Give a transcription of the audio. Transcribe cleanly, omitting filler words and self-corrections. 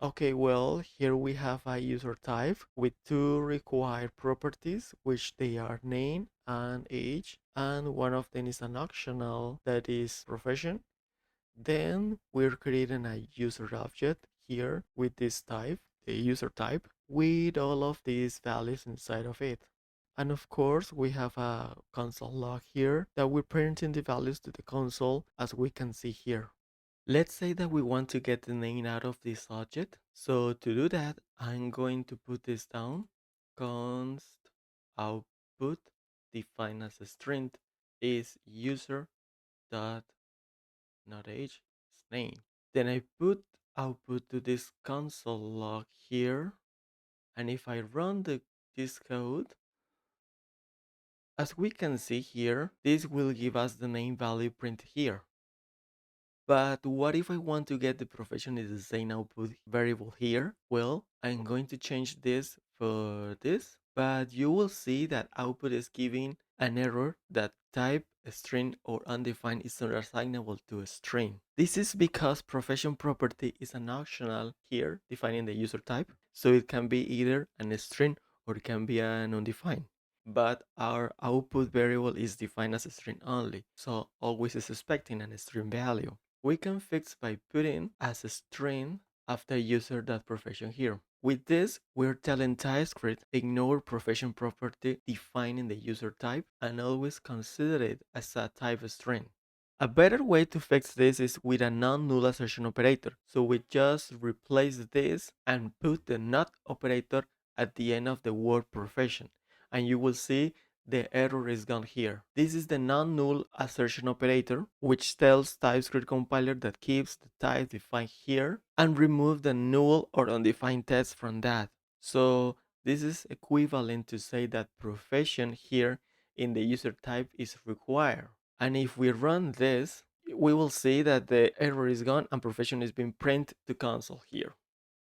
Okay, well, here we have a user type with two required properties, which they are name and age, and one of them is an optional that is profession. Then we're creating a user object here with this type, the user type, with all of these values inside of it. And of course, we have a console log here that we're printing the values to the console as we can see here. Let's say that we want to get the name out of this object. So to do that, I'm going to put this down. Const output defined as a string is user dot not age, it's name. Then I put output to this console log here. And if I run this code, as we can see here, this will give us the name value printed here. But what if I want to get the profession is the same output variable here? Well, I'm going to change this for this, but you will see that output is giving an error that type a string or undefined is not assignable to a string. This is because profession property is an optional here defining the user type, so it can be either a string or it can be an undefined. But our output variable is defined as a string only, so always is expecting a string value. We can fix by putting as a string after user.profession here. With this, we're telling TypeScript ignore profession property defining the user type and always consider it as a type string. A better way to fix this is with a non-null assertion operator. So we just replace this and put the not operator at the end of the word profession. And you will see the error is gone here. This is the non-null assertion operator, which tells TypeScript compiler that keeps the type defined here and remove the null or undefined text from that. So this is equivalent to say that profession here in the user type is required. And if we run this, we will see that the error is gone and profession is being printed to console here.